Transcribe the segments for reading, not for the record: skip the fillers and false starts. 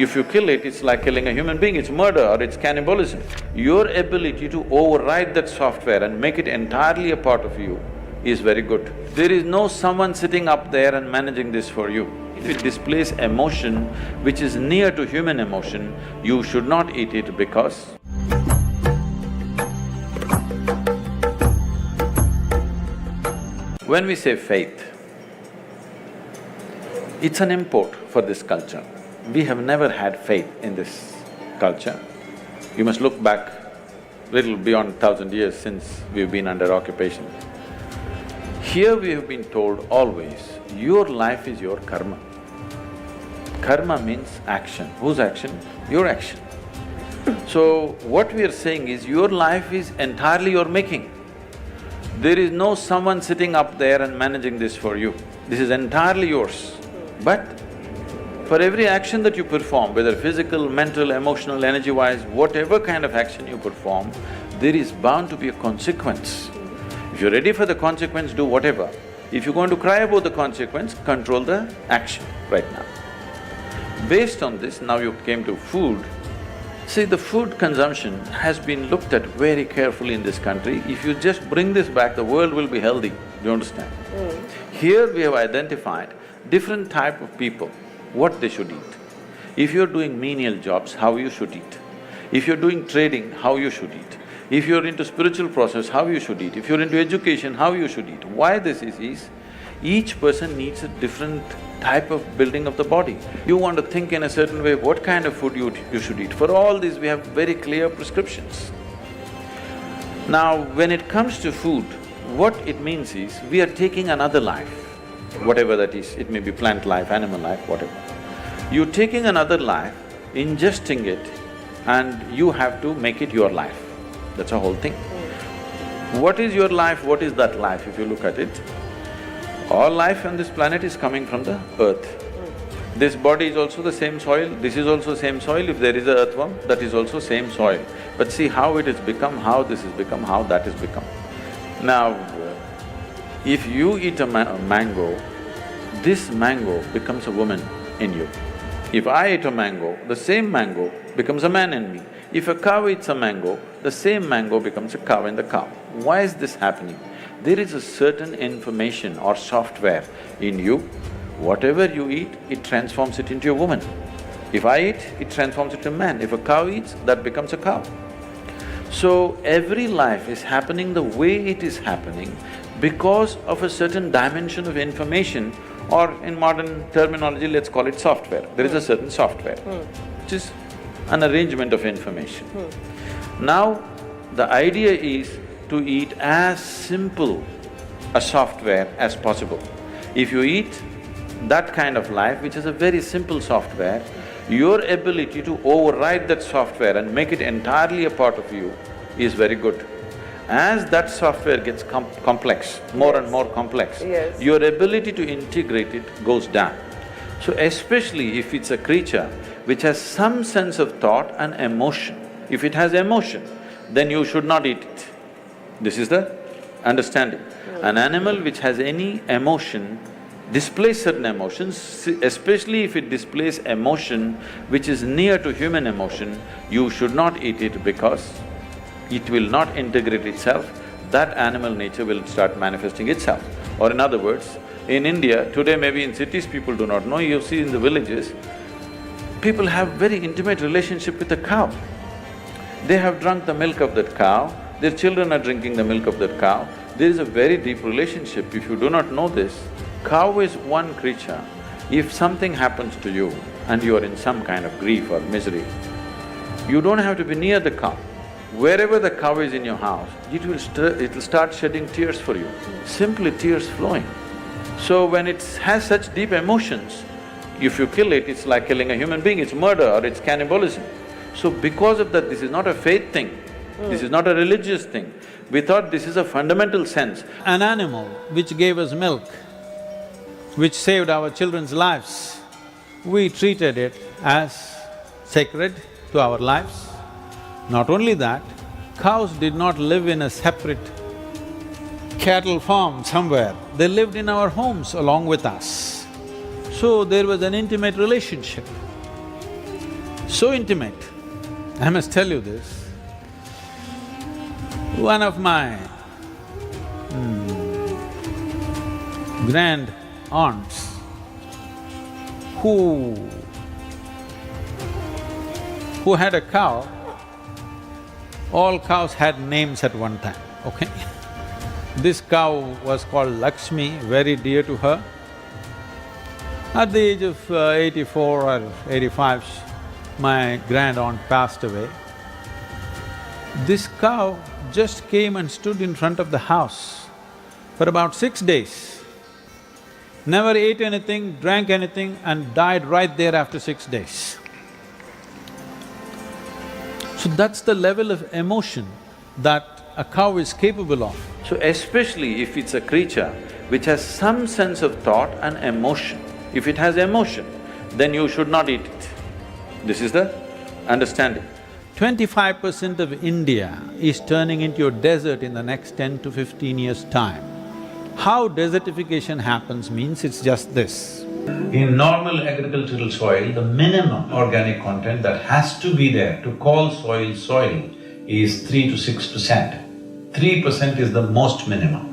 If you kill it, it's like killing a human being, it's murder or it's cannibalism. Your ability to override that software and make it entirely a part of you is very good. There is no someone sitting up there and managing this for you. If it displays emotion which is near to human emotion, you should not eat it because when we say faith, it's an import for this culture. We have never had faith in this culture. You must look back little beyond 1,000 years since we've been under occupation. Here we have been told always, your life is your karma. Karma means action. Whose action? Your action. So, what we are saying is, your life is entirely your making. There is no someone sitting up there and managing this for you. This is entirely yours. But for every action that you perform, whether physical, mental, emotional, energy-wise, whatever kind of action you perform, there is bound to be a consequence. If you're ready for the consequence, do whatever. If you're going to cry about the consequence, control the action right now. Based on this, now you came to food. See, the food consumption has been looked at very carefully in this country. If you just bring this back, the world will be healthy, do you understand? Here we have identified different type of people, what they should eat. If you're doing menial jobs, how you should eat. If you're doing trading, how you should eat. If you're into spiritual process, how you should eat. If you're into education, how you should eat. Why this is each person needs a different type of building of the body. You want to think in a certain way, what kind of food you should eat. For all these, we have very clear prescriptions. Now, when it comes to food, what it means is, we are taking another life, whatever that is, it may be plant life, animal life, whatever. You're taking another life, ingesting it, and you have to make it your life. That's a whole thing. What is your life, what is that life, if you look at it? All life on this planet is coming from the earth. This body is also the same soil, this is also same soil. If there is a earthworm, that is also same soil. But see how it has become, how this has become, how that has become. Now, if you eat a mango, this mango becomes a woman in you. If I eat a mango, the same mango becomes a man in me. If a cow eats a mango, the same mango becomes a cow in the cow. Why is this happening? There is a certain information or software in you. Whatever you eat, it transforms it into a woman. If I eat, it transforms it into a man. If a cow eats, that becomes a cow. So, every life is happening the way it is happening because of a certain dimension of information, or in modern terminology, let's call it software. There is a certain software, which is an arrangement of information. Now, the idea is to eat as simple a software as possible. If you eat that kind of life, which is a very simple software, your ability to override that software and make it entirely a part of you is very good. As that software gets complex, more and more complex, your ability to integrate it goes down. So especially if it's a creature which has some sense of thought and emotion, if it has emotion, then you should not eat it. This is the understanding. An animal which has any emotion displays certain emotions, especially if it displays emotion which is near to human emotion, you should not eat it because it will not integrate itself, that animal nature will start manifesting itself. Or in other words, in India, today maybe in cities people do not know, you see in the villages, people have very intimate relationship with the cow. They have drunk the milk of that cow, their children are drinking the milk of that cow. There is a very deep relationship. If you do not know this, cow is one creature. If something happens to you and you are in some kind of grief or misery, you don't have to be near the cow. Wherever the cow is in your house, it'll start shedding tears for you, simply tears flowing. So when it has such deep emotions, if you kill it, it's like killing a human being, it's murder or it's cannibalism. So because of that, this is not a faith thing, this is not a religious thing. We thought this is a fundamental sense. An animal which gave us milk, which saved our children's lives, we treated it as sacred to our lives. Not only that, cows did not live in a separate cattle farm somewhere, they lived in our homes along with us. So there was an intimate relationship. So intimate. I must tell you this. One of my grand aunts who had a cow, all cows had names at one time, okay? This cow was called Lakshmi, very dear to her. At the age of 84 or 85, my grand-aunt passed away. This cow just came and stood in front of the house for about 6 days. Never ate anything, drank anything and died right there after 6 days. So that's the level of emotion that a cow is capable of. So especially if it's a creature which has some sense of thought and emotion, if it has emotion, then you should not eat it. This is the understanding. 25% of India is turning into a desert in the next 10 to 15 years' time. How desertification happens means it's just this. In normal agricultural soil, the minimum organic content that has to be there to call soil soil is 3 to 6%. 3% is the most minimum.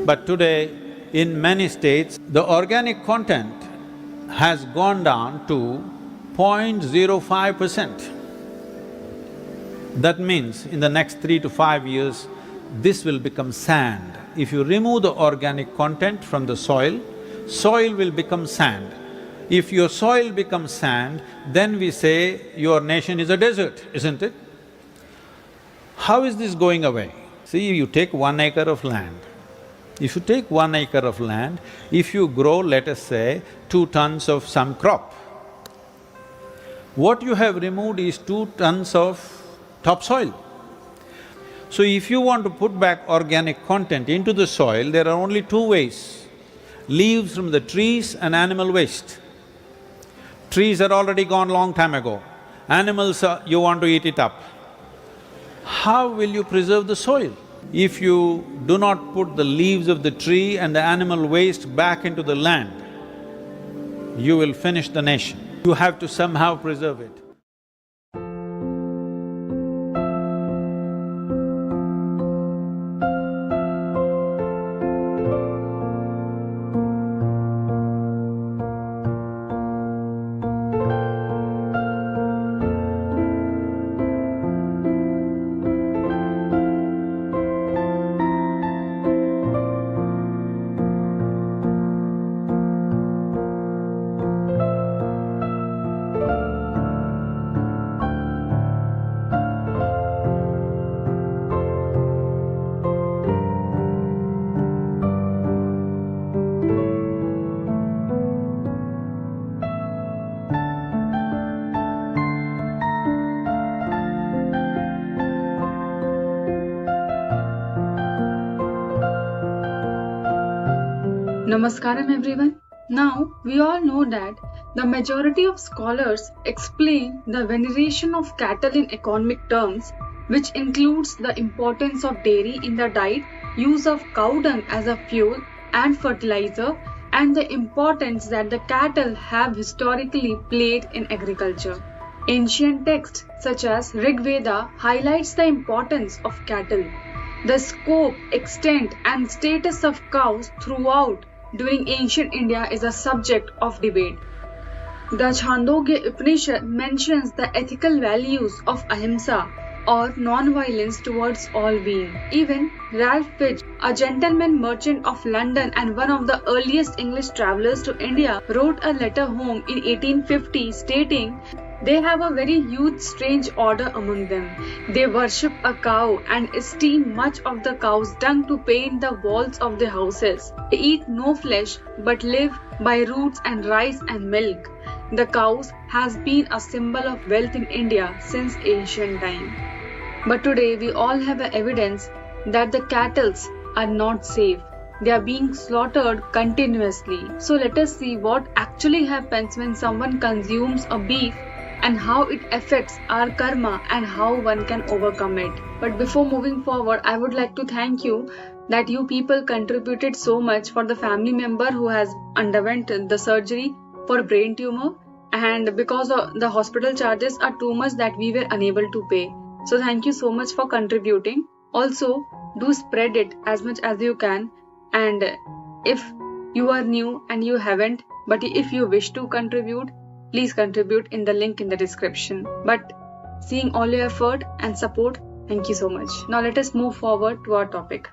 But today, in many states, the organic content has gone down to 0.05%. That means in the next 3 to 5 years, this will become sand. If you remove the organic content from the soil, soil will become sand. If your soil becomes sand, then we say your nation is a desert, isn't it? How is this going away? See, you take 1 acre of land. If you take 1 acre of land, if you grow, let us say, 2 tons of some crop, what you have removed is 2 tons of topsoil. So if you want to put back organic content into the soil, there are only 2 ways: leaves from the trees and animal waste. Trees are already gone long time ago, animals you want to eat it up. How will you preserve the soil? If you do not put the leaves of the tree and the animal waste back into the land, you will finish the nation. You have to somehow preserve it. Namaskaram everyone. Now, we all know that the majority of scholars explain the veneration of cattle in economic terms, which includes the importance of dairy in the diet, use of cow dung as a fuel and fertilizer, and the importance that the cattle have historically played in agriculture. Ancient texts such as Rig Veda highlights the importance of cattle. The scope, extent and status of cows throughout during ancient India is a subject of debate. The Chandogya Upanishad mentions the ethical values of ahimsa or non-violence towards all being. Even Ralph Fitch, a gentleman merchant of London and one of the earliest English travelers to India, wrote a letter home in 1850 stating, "They have a very huge strange order among them. They worship a cow and esteem much of the cow's dung to paint the walls of their houses. They eat no flesh but live by roots and rice and milk. The cows has been a symbol of wealth in India since ancient time." But today we all have evidence that the cattle are not safe. They are being slaughtered continuously. So let us see what actually happens when someone consumes a beef and how it affects our karma and how one can overcome it. But before moving forward, I would like to thank you that you people contributed so much for the family member who has underwent the surgery for brain tumor, and because of the hospital charges are too much that we were unable to pay. So thank you so much for contributing. Also, do spread it as much as you can, and if you are new and you haven't, but if you wish to contribute, please contribute in the link in the description. But seeing all your effort and support, thank you so much. Now let us move forward to our topic.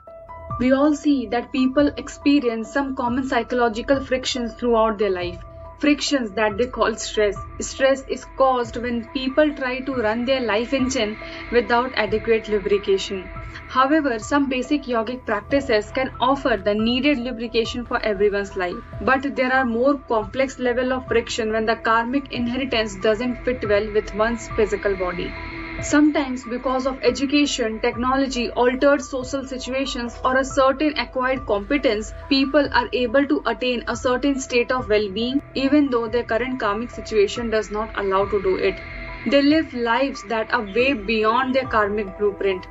We all see that people experience some common psychological frictions throughout their life. Frictions that they call stress. Stress is caused when people try to run their life engine without adequate lubrication. However, some basic yogic practices can offer the needed lubrication for everyone's life. But there are more complex level of friction when the karmic inheritance doesn't fit well with one's physical body. Sometimes because of education, technology, altered social situations, or a certain acquired competence, people are able to attain a certain state of well-being even though their current karmic situation does not allow to do it. They live lives that are way beyond their karmic blueprint.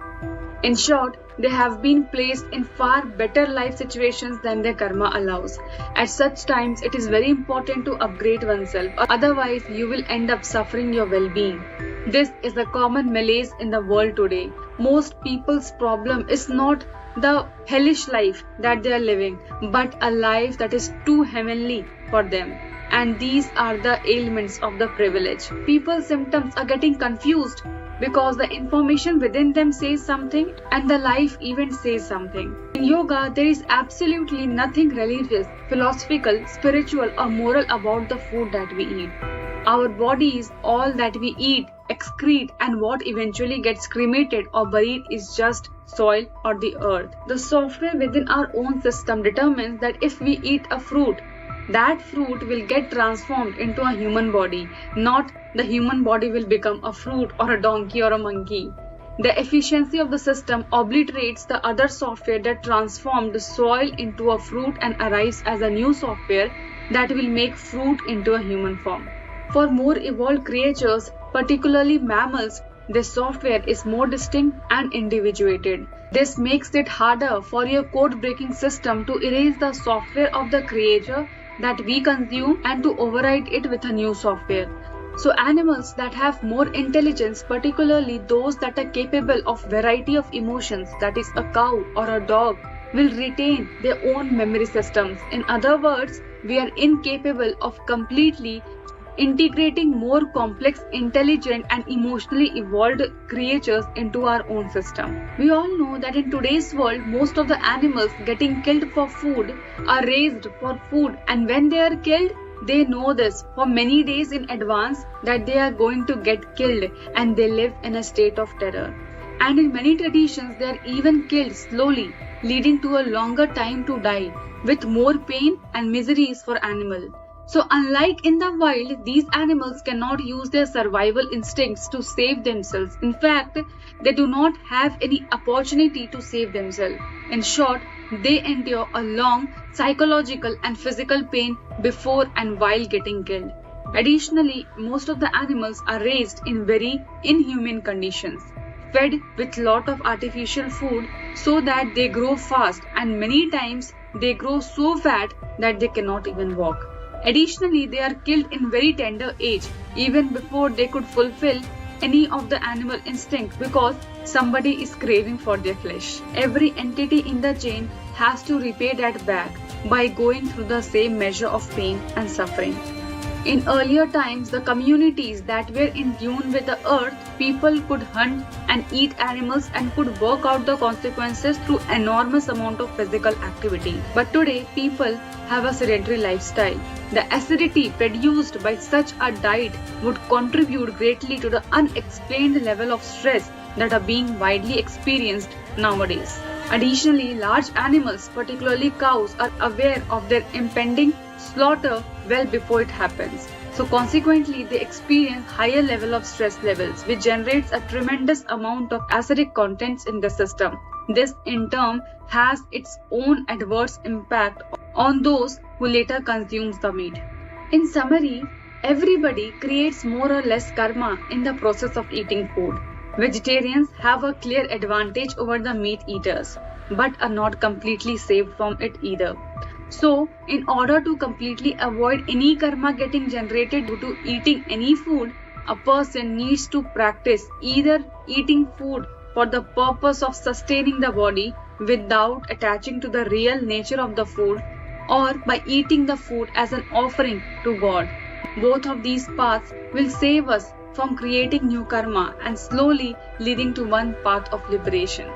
In short, they have been placed in far better life situations than their karma allows. At such times, it is very important to upgrade oneself, otherwise you will end up suffering your well-being. This is a common malaise in the world today. Most people's problem is not the hellish life that they are living, but a life that is too heavenly for them. And these are the ailments of the privilege. People's symptoms are getting confused because the information within them says something and the life event says something. In yoga, there is absolutely nothing religious, philosophical, spiritual or moral about the food that we eat. Our bodies, all that we eat, excrete, and what eventually gets cremated or buried is just soil or the earth. The software within our own system determines that if we eat a fruit, that fruit will get transformed into a human body, not the human body will become a fruit or a donkey or a monkey. The efficiency of the system obliterates the other software that transformed the soil into a fruit and arrives as a new software that will make fruit into a human form. For more evolved creatures, particularly mammals, this software is more distinct and individuated. This makes it harder for your code-breaking system to erase the software of the creator that we consume and to override it with a new software. So animals that have more intelligence, particularly those that are capable of variety of emotions, that is a cow or a dog, will retain their own memory systems. In other words, we are incapable of completely integrating more complex, intelligent and emotionally evolved creatures into our own system. We all know that in today's world, most of the animals getting killed for food are raised for food, and when they are killed, they know this for many days in advance that they are going to get killed, and they live in a state of terror. And in many traditions, they are even killed slowly, leading to a longer time to die, with more pain and miseries for animals. So unlike in the wild, these animals cannot use their survival instincts to save themselves. In fact, they do not have any opportunity to save themselves. In short, they endure a long psychological and physical pain before and while getting killed. Additionally, most of the animals are raised in very inhumane conditions, fed with lot of artificial food so that they grow fast, and many times they grow so fat that they cannot even walk. Additionally, they are killed in very tender age, even before they could fulfill any of the animal instinct, because somebody is craving for their flesh. Every entity in the chain has to repay that back by going through the same measure of pain and suffering. In earlier times, the communities that were in tune with the earth, people could hunt and eat animals and could work out the consequences through enormous amount of physical activity. But today, people have a sedentary lifestyle. The acidity produced by such a diet would contribute greatly to the unexplained level of stress that are being widely experienced nowadays. Additionally, large animals, particularly cows, are aware of their impending slaughter well before it happens. So consequently, they experience higher level of stress levels, which generates a tremendous amount of acidic contents in the system. This in turn has its own adverse impact on those who later consumes the meat. In summary, everybody creates more or less karma in the process of eating food. Vegetarians have a clear advantage over the meat eaters, but are not completely saved from it either. So, in order to completely avoid any karma getting generated due to eating any food, a person needs to practice either eating food for the purpose of sustaining the body without attaching to the real nature of the food, or by eating the food as an offering to God. Both of these paths will save us from creating new karma and slowly leading to one path of liberation.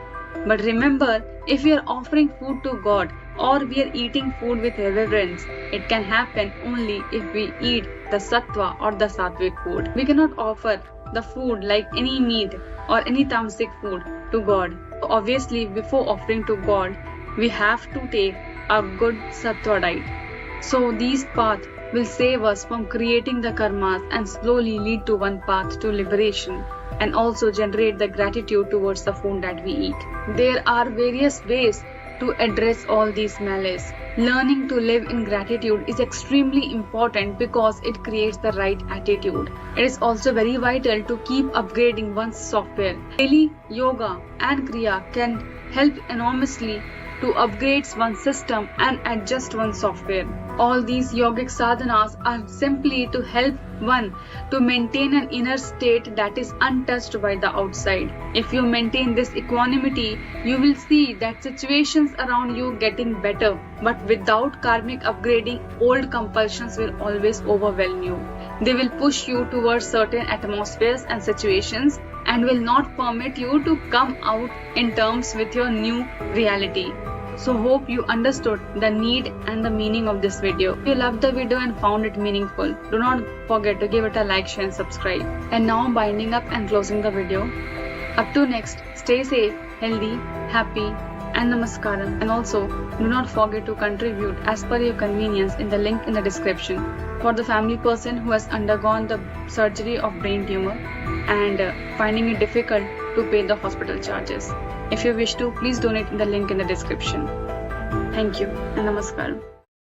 But remember, if we are offering food to God or we are eating food with reverence, it can happen only if we eat the sattva or the sattvic food. We cannot offer the food like any meat or any tamasic food to God. Obviously, before offering to God, we have to take a good sattva diet. So these paths will save us from creating the karmas and slowly lead to one path to liberation, and also generate the gratitude towards the food that we eat. There are various ways to address all these malice. Learning to live in gratitude is extremely important because it creates the right attitude. It is also very vital to keep upgrading one's software. Daily yoga and kriya can help enormously to upgrade one's system and adjust one's software. All these yogic sadhanas are simply to help one to maintain an inner state that is untouched by the outside. If you maintain this equanimity, you will see that situations around you getting better, but without karmic upgrading, old compulsions will always overwhelm you. They will push you towards certain atmospheres and situations and will not permit you to come out in terms with your new reality. So hope you understood the need and the meaning of this video. If you loved the video and found it meaningful, do not forget to give it a like, share and subscribe. And now I'm binding up and closing the video. Up to next, stay safe, healthy, happy and namaskaram. And also do not forget to contribute as per your convenience in the link in the description for the family person who has undergone the surgery of brain tumor and finding it difficult to pay the hospital charges. If you wish to, please donate in the link in the description. Thank you and namaskaram.